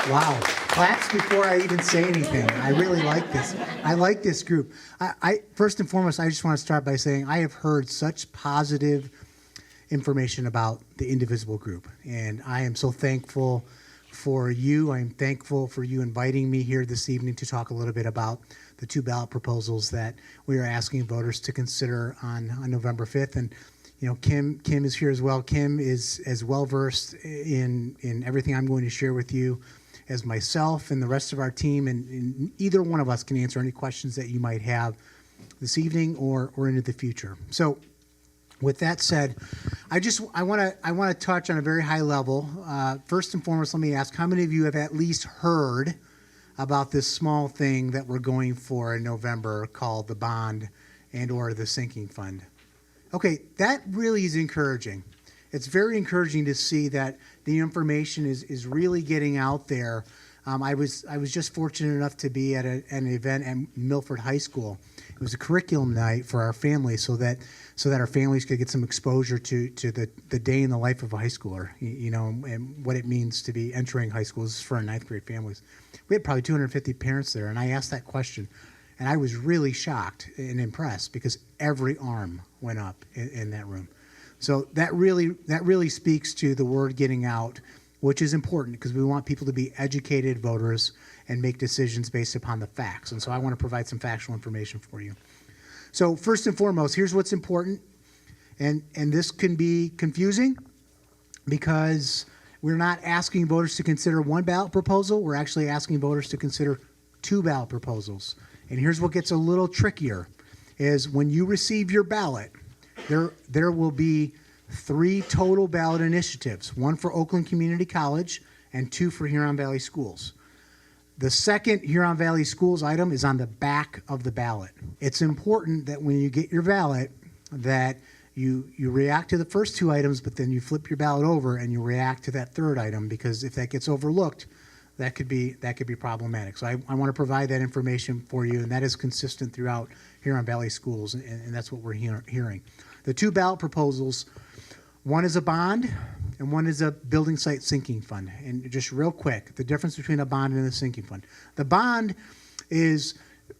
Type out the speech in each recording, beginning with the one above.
Wow. Claps before I even say anything. I really like this. I like this group. I first and foremost, I just want to start by saying I have heard such positive information about the Indivisible group, and I am so thankful for you. I'm thankful for you inviting me here this evening to talk a little bit about the two ballot proposals that we are asking voters to consider on November 5th. And Kim is here as well. Kim is as well versed in everything I'm going to share with you as myself and the rest of our team, and either one of us can answer any questions that you might have this evening or into the future. So with that said, I want to touch on a very high level. First and foremost, let me ask, how many of you have at least heard about this small thing that we're going for in November called the bond and or the sinking fund? Okay, that really is encouraging. It's very encouraging to see that the information is really getting out there. I was just fortunate enough to be at an event at Milford High School. It was a curriculum night for our families, so that our families could get some exposure to the day in the life of a high schooler, and what it means to be entering high school. This is for our ninth grade families. We had probably 250 parents there, and I asked that question, and I was really shocked and impressed because every arm went up in that room. So that really speaks to the word getting out, which is important because we want people to be educated voters and make decisions based upon the facts. And so I want to provide some factual information for you. So first and foremost, here's what's important. And this can be confusing because we're not asking voters to consider one ballot proposal. We're actually asking voters to consider two ballot proposals. And here's what gets a little trickier is when you receive your ballot, there will be 3 total ballot initiatives, 1 for Oakland Community College and 2 for Huron Valley Schools. The second Huron Valley Schools item is on the back of the ballot. It's important that when you get your ballot that you react to the first 2 items, but then you flip your ballot over and you react to that third item, because if that gets overlooked, that could be problematic. So I want to provide that information for you, and that is consistent throughout Huron Valley Schools, and that's what we're hearing. The 2 ballot proposals, one is a bond and one is a building site sinking fund. And just real quick, the difference between a bond and a sinking fund. The bond is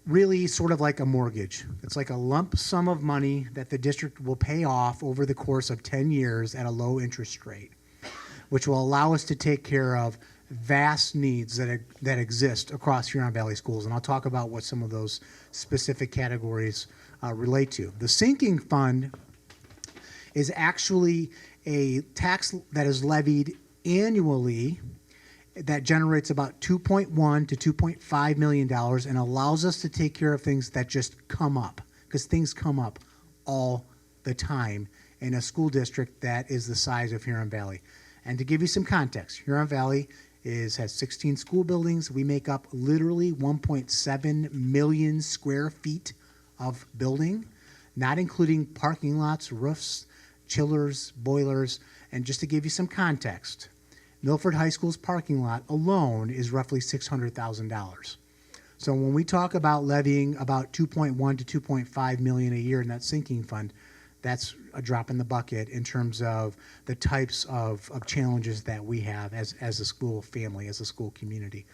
really sort of like a mortgage. It's like a lump sum of money that the district will pay off over the course of 10 years at a low interest rate, which will allow us to take care of vast needs that exist across Huron Valley Schools. And I'll talk about what some of those specific categories relate to. The sinking fund is actually a tax that is levied annually that generates about $2.1 to $2.5 million and allows us to take care of things that just come up, because things come up all the time in a school district that is the size of Huron Valley. And to give you some context, Huron Valley has 16 school buildings. We make up literally 1.7 million square feet of building, not including parking lots, roofs, chillers, boilers. And just to give you some context, Milford High School's parking lot alone is roughly $600,000. So when we talk about levying about $2.1 to $2.5 million a year in that sinking fund, that's a drop in the bucket in terms of the types of challenges that we have as a school family, as a school community.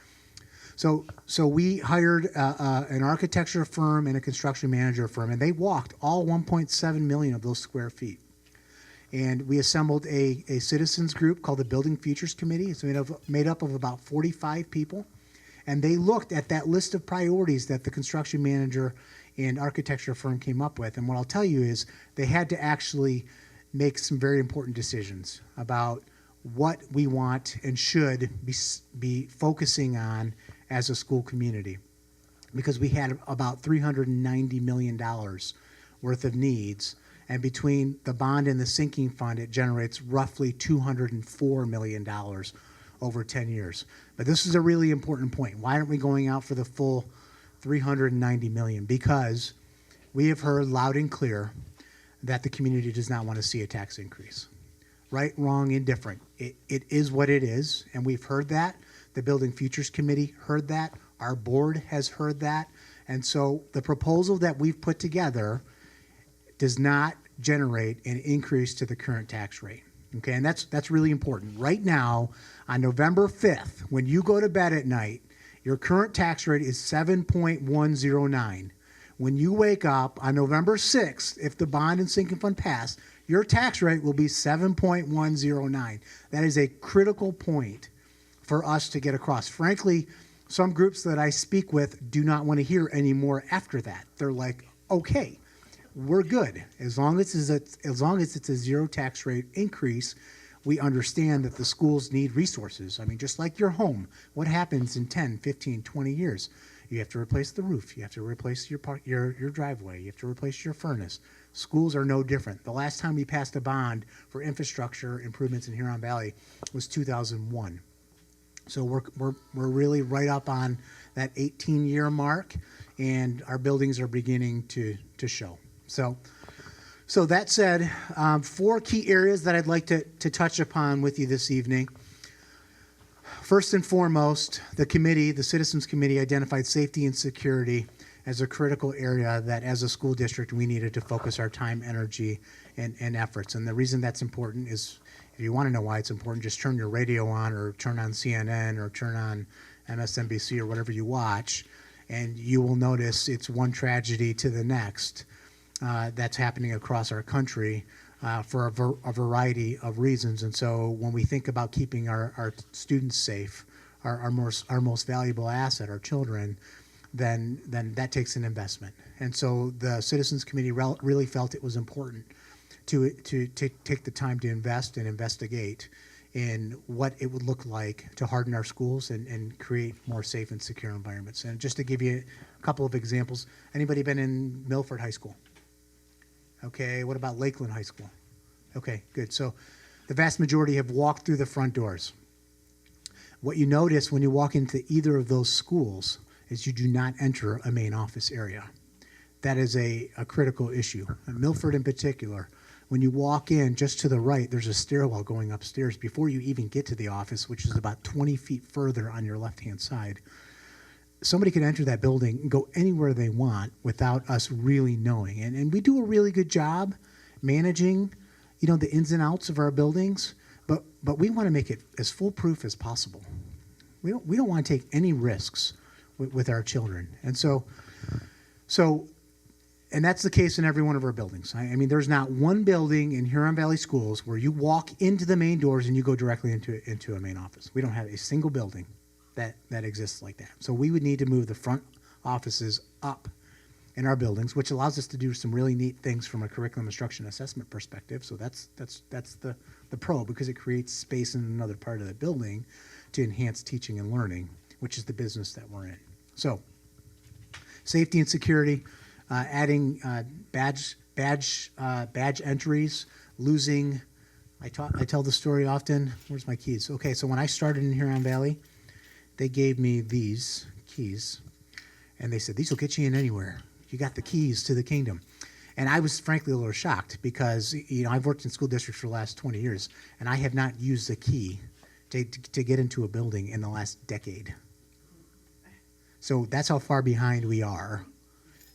So we hired an architecture firm and a construction manager firm, and they walked all 1.7 million of those square feet. And we assembled a citizens group called the Building Futures Committee. It's made up of about 45 people. And they looked at that list of priorities that the construction manager and architecture firm came up with. And what I'll tell you is they had to actually make some very important decisions about what we want and should be focusing on as a school community, because we had about $390 million worth of needs. And between the bond and the sinking fund, it generates roughly $204 million over 10 years. But this is a really important point. Why aren't we going out for the full $390 million? Because we have heard loud and clear that the community does not want to see a tax increase. Right, wrong, indifferent. It is what it is, and we've heard that. The Building Futures Committee heard that. Our board has heard that. And so the proposal that we've put together does not generate an increase to the current tax rate. Okay, and that's really important. Right now, on November 5th, when you go to bed at night, your current tax rate is 7.109. When you wake up on November 6th, if the bond and sinking fund pass, your tax rate will be 7.109. That is a critical point for us to get across. Frankly, some groups that I speak with do not want to hear any more after that. They're like, okay, we're good. As long as it's a zero tax rate increase, we understand that the schools need resources. I mean, just like your home, what happens in 10, 15, 20 years? You have to replace the roof. You have to replace your driveway. You have to replace your furnace. Schools are no different. The last time we passed a bond for infrastructure improvements in Huron Valley was 2001. So we're really right up on that 18-year mark, and our buildings are beginning to show. So that said, 4 key areas that I'd like to touch upon with you this evening. First and foremost, the Citizens Committee identified safety and security as a critical area that as a school district we needed to focus our time, energy, and efforts. And the reason that's important is, if you want to know why it's important, just turn your radio on or turn on CNN or turn on MSNBC or whatever you watch, and you will notice it's one tragedy to the next that's happening across our country for a variety of reasons. And so when we think about keeping our students safe, our most valuable asset, our children, then that takes an investment. And so the Citizens Committee really felt it was important to take the time to invest and investigate in what it would look like to harden our schools and create more safe and secure environments. And just to give you a couple of examples, anybody been in Milford High School? Okay, what about Lakeland High School? Okay, good. So the vast majority have walked through the front doors. What you notice when you walk into either of those schools is you do not enter a main office area. That is a critical issue. And Milford in particular, when you walk in just to the right, there's a stairwell going upstairs before you even get to the office, which is about 20 feet further on your left-hand side. Somebody could enter that building and go anywhere they want without us really knowing. And we do a really good job managing, the ins and outs of our buildings, but we want to make it as foolproof as possible. We don't want to take any risks with our children. And and that's the case in every one of our buildings. I mean, there's not one building in Huron Valley Schools where you walk into the main doors and you go directly into a main office. We don't have a single building that exists like that. So we would need to move the front offices up in our buildings, which allows us to do some really neat things from a curriculum instruction assessment perspective. So that's the pro, because it creates space in another part of the building to enhance teaching and learning, which is the business that we're in. So safety and security, adding badge entries, losing. I tell the story often. Where's my keys? Okay, so when I started in Huron Valley, they gave me these keys, and they said, these will get you in anywhere. You got the keys to the kingdom. And I was frankly a little shocked because, I've worked in school districts for the last 20 years, and I have not used a key to get into a building in the last decade. So that's how far behind we are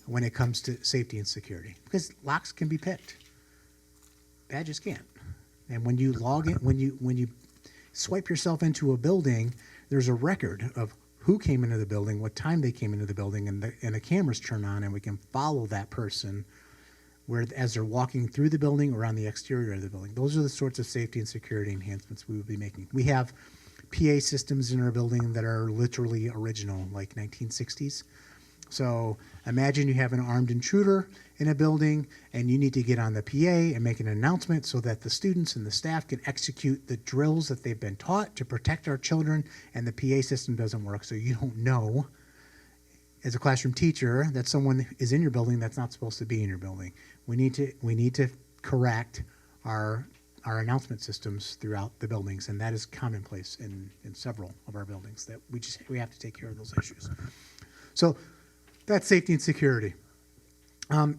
when it comes to safety and security, because locks can be picked. Badges can't. And when you log in, when you swipe yourself into a building, there's a record of who came into the building, what time they came into the building, and the cameras turn on, and we can follow that person as they're walking through the building or on the exterior of the building. Those are the sorts of safety and security enhancements we will be making. We have PA systems in our building that are literally original, like 1960s. So imagine you have an armed intruder in a building and you need to get on the PA and make an announcement so that the students and the staff can execute the drills that they've been taught to protect our children, and the PA system doesn't work. So you don't know, as a classroom teacher, that someone is in your building that's not supposed to be in your building. We need to correct our announcement systems throughout the buildings, and that is commonplace in several of our buildings, that we have to take care of those issues. So that's safety and security.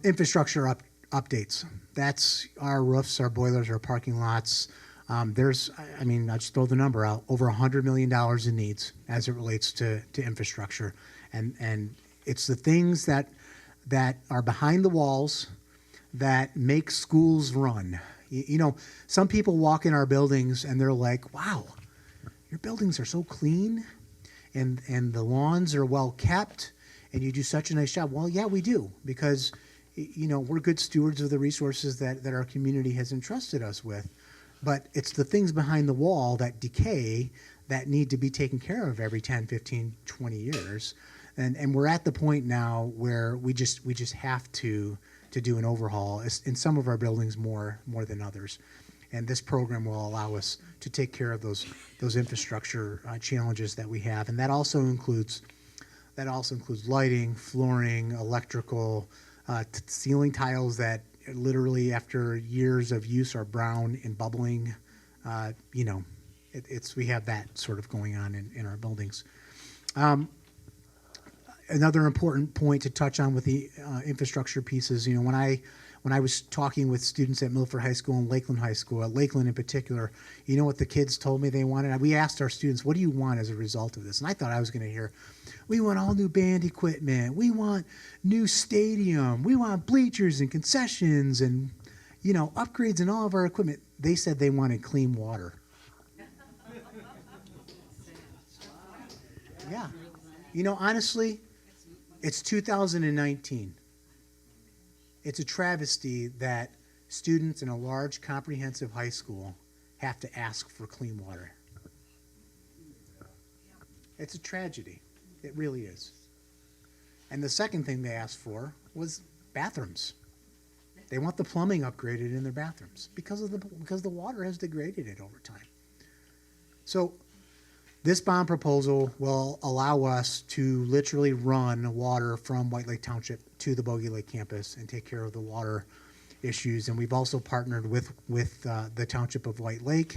Infrastructure updates. That's our roofs, our boilers, our parking lots. I'll just throw the number out, over $100 million in needs as it relates to infrastructure. And it's the things that are behind the walls that make schools run. Some people walk in our buildings and they're like, wow, your buildings are so clean and the lawns are well kept and you do such a nice job. Well, yeah, we do, because we're good stewards of the resources that our community has entrusted us with. But it's the things behind the wall that decay that need to be taken care of every 10, 15, 20 years. And we're at the point now where we just have to do an overhaul in some of our buildings more than others. And this program will allow us to take care of those infrastructure challenges that we have. And that also includes lighting, flooring, electrical, ceiling tiles that literally after years of use are brown and bubbling. We have that sort of going on in our buildings. Another important point to touch on with the infrastructure pieces, when I was talking with students at Milford High School and Lakeland High School, at Lakeland in particular, you know what the kids told me they wanted? We asked our students, what do you want as a result of this? And I thought I was going to hear, we want all new band equipment, we want new stadium, we want bleachers and concessions and, upgrades in all of our equipment. They said they wanted clean water. Yeah. Honestly, it's 2019. It's a travesty that students in a large comprehensive high school have to ask for clean water. It's a tragedy. It really is. And the second thing they asked for was bathrooms. They want the plumbing upgraded in their bathrooms because the water has degraded it over time. So this bond proposal will allow us to literally run water from White Lake Township to the Bogey Lake campus and take care of the water issues. And we've also partnered with the Township of White Lake,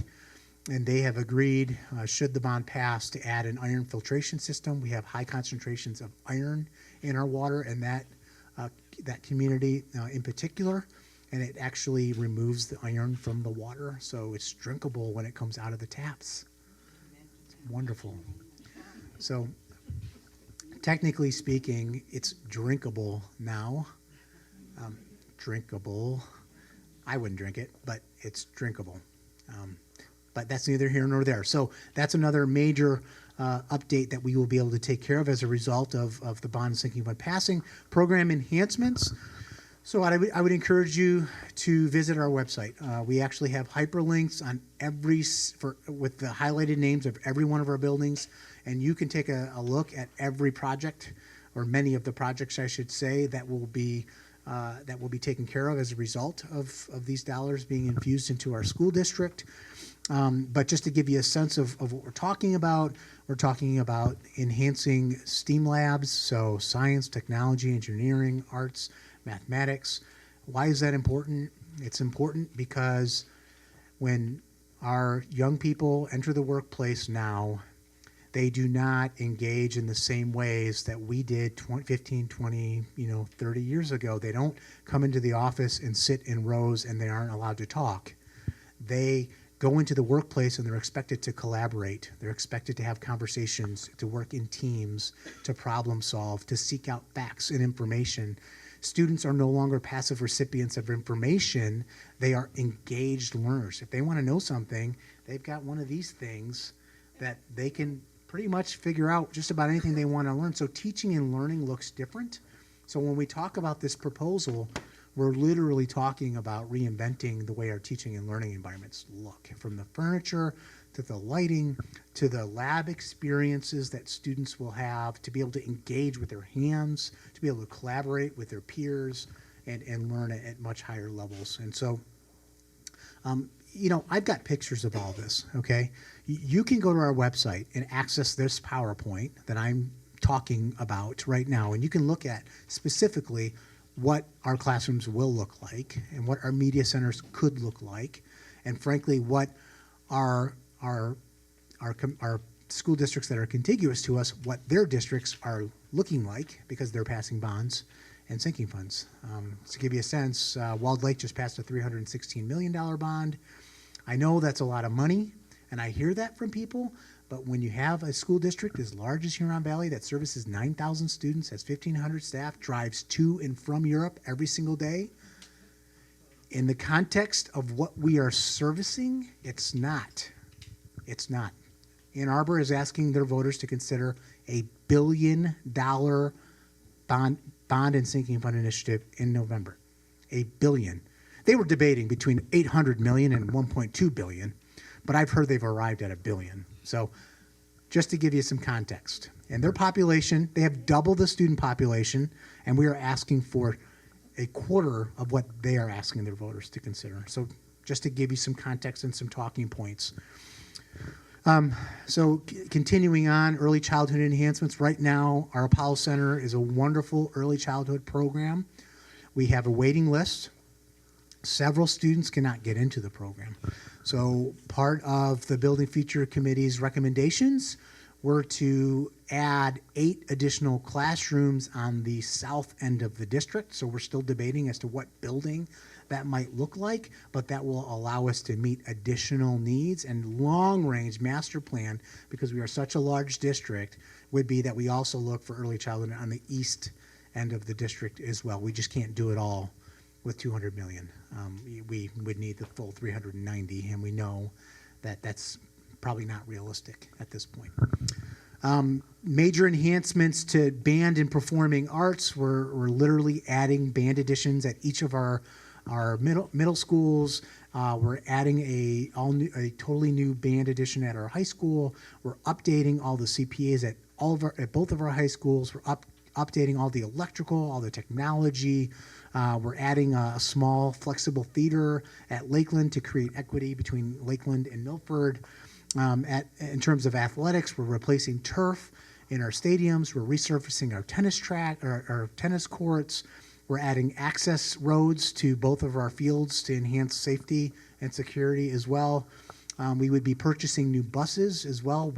and they have agreed, should the bond pass, to add an iron filtration system. We have high concentrations of iron in our water, and that community in particular, and it actually removes the iron from the water, so it's drinkable when it comes out of the taps. Wonderful. So, technically speaking, it's drinkable now. Drinkable. I wouldn't drink it, but it's drinkable. But that's neither here nor there. So that's another major update that we will be able to take care of as a result of the bond sinking fund passing. Program enhancements. So I would encourage you to visit our website. We actually have hyperlinks on with the highlighted names of every one of our buildings, and you can take a look at every project, or many of the projects, I should say, that will be taken care of as a result of these dollars being infused into our school district. But just to give you a sense of what we're talking about enhancing STEAM labs, so science, technology, engineering, arts, mathematics. Why is that important? It's important because when our young people enter the workplace now, they do not engage in the same ways that we did 15, 20, 30 years ago. They don't come into the office and sit in rows and they aren't allowed to talk. They go into the workplace and they're expected to collaborate. They're expected to have conversations, to work in teams, to problem solve, to seek out facts and information. Students are no longer passive recipients of information. They are engaged learners. If they want to know something, they've got one of these things that they can pretty much figure out just about anything they want to learn. So teaching and learning looks different. So when we talk about this proposal, we're literally talking about reinventing the way our teaching and learning environments look, from the furniture to the lighting to the lab experiences that students will have, to be able to engage with their hands, to be able to collaborate with their peers and learn at much higher levels. And so, I've got pictures of all this, okay? You can go to our website and access this PowerPoint that I'm talking about right now, and you can look at specifically what our classrooms will look like and what our media centers could look like, and frankly, what our school districts that are contiguous to us, what their districts are looking like, because they're passing bonds and sinking funds. To give you a sense, Walled Lake just passed a $316 million bond. I know that's a lot of money, and I hear that from people, but when you have a school district as large as Huron Valley that services 9,000 students, has 1,500 staff, drives to and from Europe every single day, In the context of what we are servicing, it's not. It's not. Ann Arbor is asking their voters to consider a $1 billion bond and sinking fund initiative in November. $1 billion. They were debating between $800 million and $1.2 billion, but I've heard they've arrived at $1 billion. So just to give you some context. And their population, they have double the student population, and we are asking for a quarter of what they are asking their voters to consider. So just to give you some context and some talking points. Continuing on, early childhood enhancements. Right now, our Apollo Center is a wonderful early childhood program. We have a waiting list. Several students cannot get into the program. So part of the Building Future Committee's recommendations were to add 8 additional classrooms on the south end of the district. So we're still debating as to what building that might look like, but that will allow us to meet additional needs. And long-range master plan, because we are such a large district, would be that we also look for early childhood on the east end of the district as well. We just can't do it all with $200 million. We would need the full 390, and we know that that's probably not realistic at this point. Major enhancements to band and performing arts. We're literally adding band additions at each of our middle schools. We're adding a totally new band addition at our high school. We're updating all the CPAs at both of our high schools. We're updating all the electrical, all the technology. We're adding a small flexible theater at Lakeland to create equity between Lakeland and Milford. In terms of athletics, we're replacing turf in our stadiums. We're resurfacing our tennis track, our tennis courts. We're adding access roads to both of our fields to enhance safety and security as well. We would be purchasing new buses as well.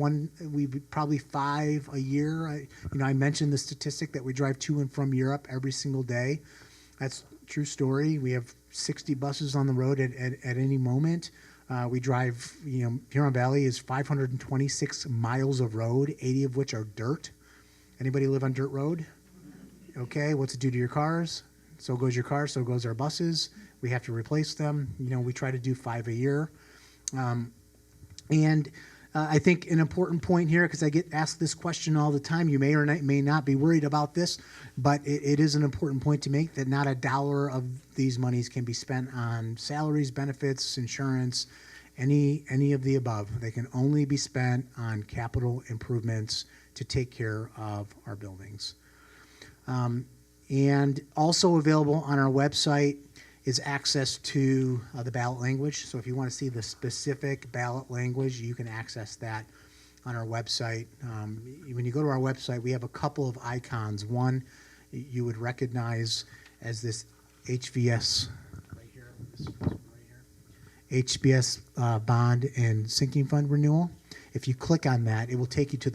Probably 5 a year. I mentioned the statistic that we drive to and from Europe every single day. That's a true story. We have 60 buses on the road at any moment. We drive, Huron Valley is 526 miles of road, 80 of which are dirt. Anybody live on dirt road? Okay, what's it do to your cars? So goes your car, so goes our buses. We have to replace them. We try to do 5 a year. I think an important point here, because I get asked this question all the time, you may or may not be worried about this, but it is an important point to make that not a dollar of these monies can be spent on salaries, benefits, insurance, any of the above. They can only be spent on capital improvements to take care of our buildings. And also available on our website is access to the ballot language. So if you want to see the specific ballot language, you can access that on our website. When you go to our website, we have a couple of icons. One you would recognize as this HVS right here, HBS bond and sinking fund renewal. If you click on that, it will take you to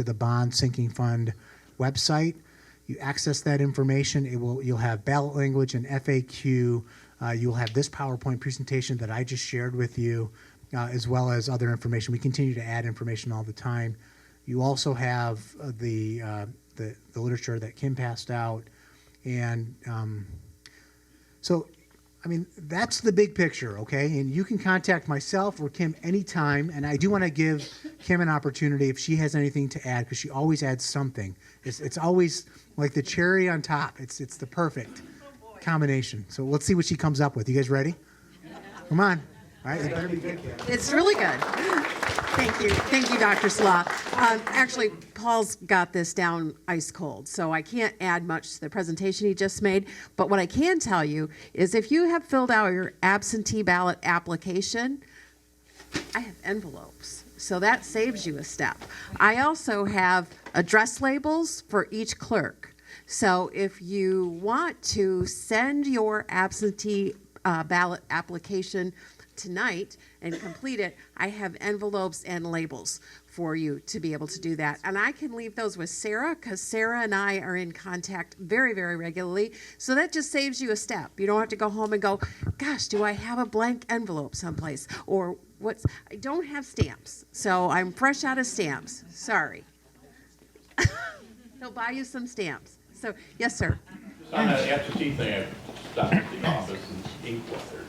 the bond sinking fund website. You access that information. You'll have ballot language and FAQ. You'll have this PowerPoint presentation that I just shared with you, as well as other information. We continue to add information all the time. You also have the literature that Kim passed out, and that's the big picture, okay? And you can contact myself or Kim anytime, and I do want to give Kim an opportunity if she has anything to add, because she always adds something. It's always like the cherry on top. It's the perfect combination. So let's see what she comes up with. You guys ready? Come on. All right, it better be good. It's really good. Thank you, Dr. Salah. Actually, Paul's got this down ice cold, so I can't add much to the presentation he just made. But what I can tell you is if you have filled out your absentee ballot application, I have envelopes, so that saves you a step. I also have address labels for each clerk. So if you want to send your absentee ballot application tonight and complete it, I have envelopes and labels for you to be able to do that. And I can leave those with Sarah, because Sarah and I are in contact very, very regularly. So that just saves you a step. You don't have to go home and go, gosh, do I have a blank envelope someplace? Or I don't have stamps. So I'm fresh out of stamps. Sorry. He'll buy you some stamps. So, yes, sir. On that absentee thing, stop at the office and ink water.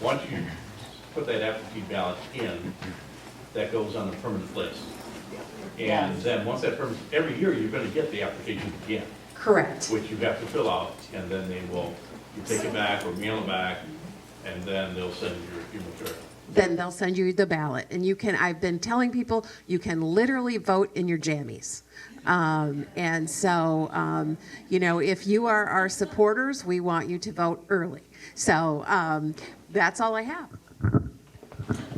Once you put that absentee ballot in, that goes on a permanent list. And then once that permanent, every year you're gonna get the application again, Correct. which you have to fill out, and then they will, you take it back or mail it back, and then they'll send you your material. Then they'll send you the ballot, and you can, I've been telling people, you can literally vote in your jammies. And so, you know, if you are our supporters, we want you to vote early. So that's all I have.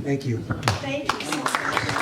Thank you. Thank you so much.